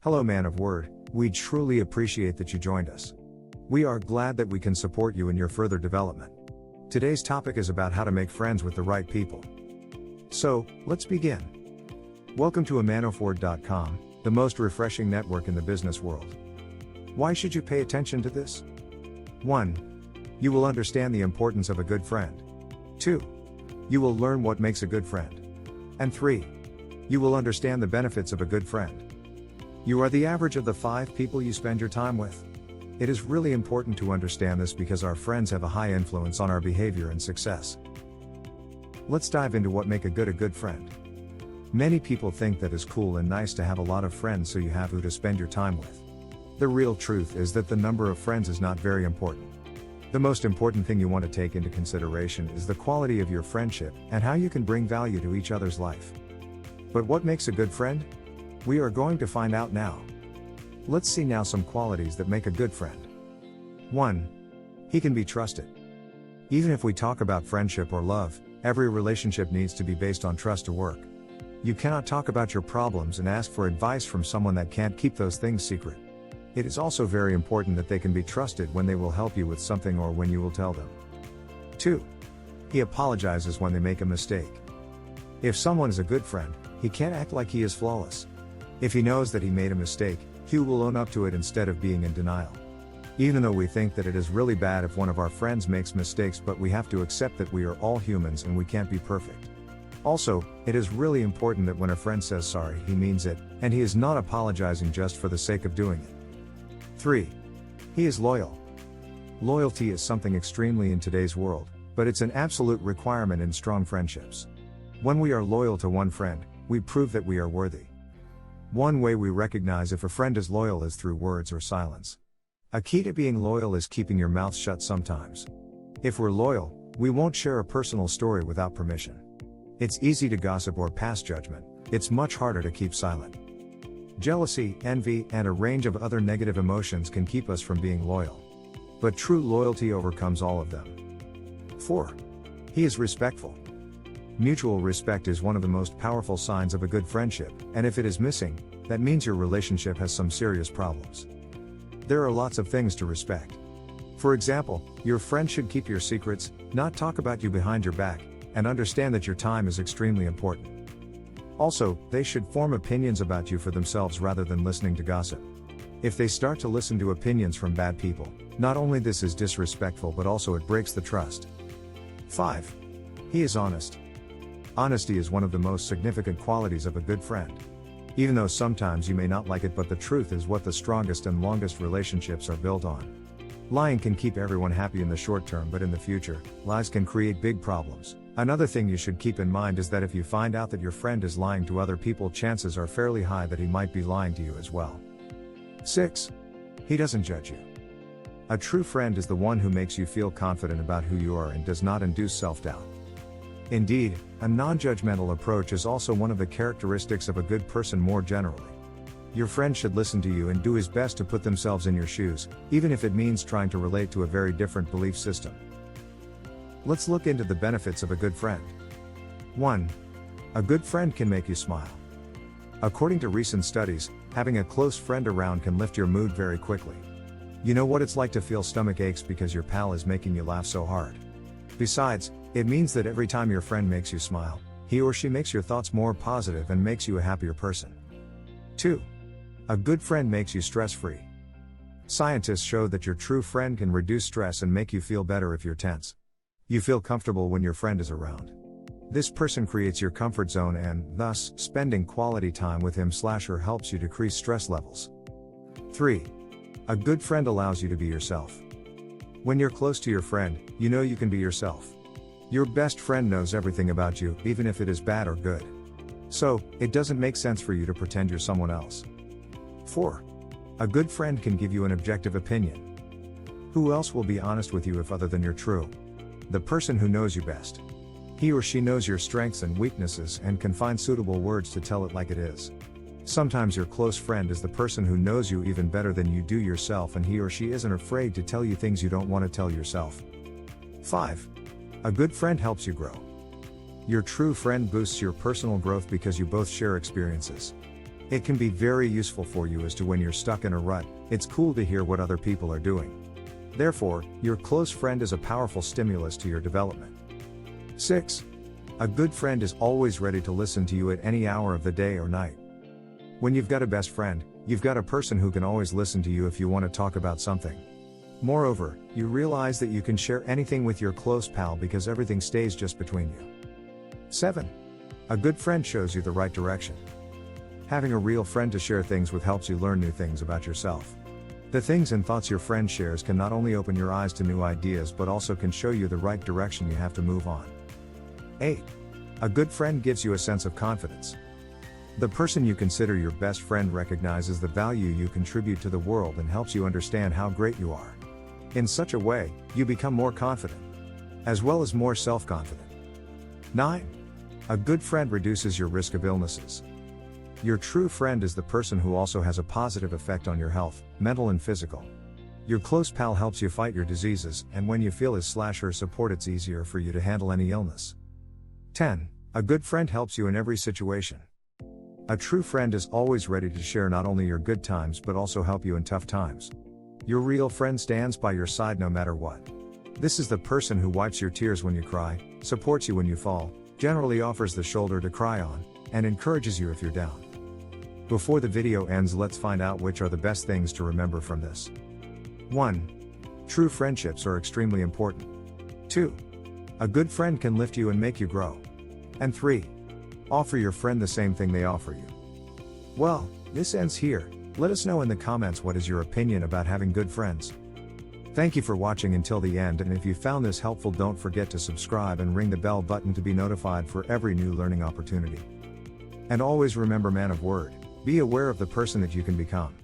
Hello, man of word, we truly appreciate that you joined us. We are glad that we can support you in your further development. Today's topic is about how to make friends with the right people. So, let's begin. Welcome to amanofword.com, the most refreshing network in the business world. Why should you pay attention to this? 1. You will understand the importance of a good friend. 2. You will learn what makes a good friend. And 3. You will understand the benefits of a good friend. You are the average of the 5 people you spend your time with. It is really important to understand this because our friends have a high influence on our behavior and success. Let's dive into what make a good friend. Many people think that it's cool and nice to have a lot of friends so you have who to spend your time with. The real truth is that the number of friends is not very important. The most important thing you want to take into consideration is the quality of your friendship and how you can bring value to each other's life. But what makes a good friend? We are going to find out now. Let's see now some qualities that make a good friend. 1. He can be trusted. Even if we talk about friendship or love, every relationship needs to be based on trust to work. You cannot talk about your problems and ask for advice from someone that can't keep those things secret. It is also very important that they can be trusted when they will help you with something or when you will tell them. 2. He apologizes when they make a mistake. If someone is a good friend, he can't act like he is flawless. If he knows that he made a mistake, he will own up to it instead of being in denial. Even though we think that it is really bad if one of our friends makes mistakes, but we have to accept that we are all humans and we can't be perfect. Also, it is really important that when a friend says sorry, he means it, and he is not apologizing just for the sake of doing it. 3. He is loyal. Loyalty is something extremely in today's world, but it's an absolute requirement in strong friendships. When we are loyal to one friend, we prove that we are worthy. One way we recognize if a friend is loyal is through words or silence. A key to being loyal is keeping your mouth shut sometimes. If we're loyal, we won't share a personal story without permission. It's easy to gossip or pass judgment, it's much harder to keep silent. Jealousy, envy, and a range of other negative emotions can keep us from being loyal. But true loyalty overcomes all of them. 4. He is respectful. Mutual respect is one of the most powerful signs of a good friendship, and if it is missing, that means your relationship has some serious problems. There are lots of things to respect. For example, your friend should keep your secrets, not talk about you behind your back, and understand that your time is extremely important. Also, they should form opinions about you for themselves rather than listening to gossip. If they start to listen to opinions from bad people, not only this is disrespectful but also it breaks the trust. 5. He is honest. Honesty is one of the most significant qualities of a good friend. Even though sometimes you may not like it, but the truth is what the strongest and longest relationships are built on. Lying can keep everyone happy in the short term, but in the future, lies can create big problems. Another thing you should keep in mind is that if you find out that your friend is lying to other people, chances are fairly high that he might be lying to you as well. 6. He doesn't judge you. A true friend is the one who makes you feel confident about who you are and does not induce self-doubt. Indeed, a non-judgmental approach is also one of the characteristics of a good person more generally. Your friend should listen to you and do his best to put themselves in your shoes, even if it means trying to relate to a very different belief system. Let's look into the benefits of a good friend. 1. A good friend can make you smile. According to recent studies, having a close friend around can lift your mood very quickly. You know what it's like to feel stomach aches because your pal is making you laugh so hard. Besides, it means that every time your friend makes you smile, he or she makes your thoughts more positive and makes you a happier person. 2. A good friend makes you stress-free. Scientists show that your true friend can reduce stress and make you feel better if you're tense. You feel comfortable when your friend is around. This person creates your comfort zone and, thus, spending quality time with him/her helps you decrease stress levels. 3. A good friend allows you to be yourself. When you're close to your friend, you know you can be yourself. Your best friend knows everything about you, even if it is bad or good. So, it doesn't make sense for you to pretend you're someone else. 4. A good friend can give you an objective opinion. Who else will be honest with you if other than your true? The person who knows you best. He or she knows your strengths and weaknesses and can find suitable words to tell it like it is. Sometimes your close friend is the person who knows you even better than you do yourself, and he or she isn't afraid to tell you things you don't want to tell yourself. 5. A good friend helps you grow. Your true friend boosts your personal growth because you both share experiences. It can be very useful for you as to when you're stuck in a rut. It's cool to hear what other people are doing. Therefore, your close friend is a powerful stimulus to your development. 6. A good friend is always ready to listen to you at any hour of the day or night. When you've got a best friend, you've got a person who can always listen to you if you want to talk about something. Moreover, you realize that you can share anything with your close pal because everything stays just between you. 7. A good friend shows you the right direction. Having a real friend to share things with helps you learn new things about yourself. The things and thoughts your friend shares can not only open your eyes to new ideas but also can show you the right direction you have to move on. 8. A good friend gives you a sense of confidence. The person you consider your best friend recognizes the value you contribute to the world and helps you understand how great you are. In such a way, you become more confident, as well as more self-confident. 9. A good friend reduces your risk of illnesses. Your true friend is the person who also has a positive effect on your health, mental and physical. Your close pal helps you fight your diseases, and when you feel his/her support, it's easier for you to handle any illness. 10. A good friend helps you in every situation. A true friend is always ready to share not only your good times but also help you in tough times. Your real friend stands by your side no matter what. This is the person who wipes your tears when you cry, supports you when you fall, generally offers the shoulder to cry on, and encourages you if you're down. Before the video ends, let's find out which are the best things to remember from this. 1. True friendships are extremely important. 2. A good friend can lift you and make you grow. And 3. Offer your friend the same thing they offer you. Well, this ends here. Let us know in the comments what is your opinion about having good friends. Thank you for watching until the end, and if you found this helpful, don't forget to subscribe and ring the bell button to be notified for every new learning opportunity. And always remember, man of word, be aware of the person that you can become.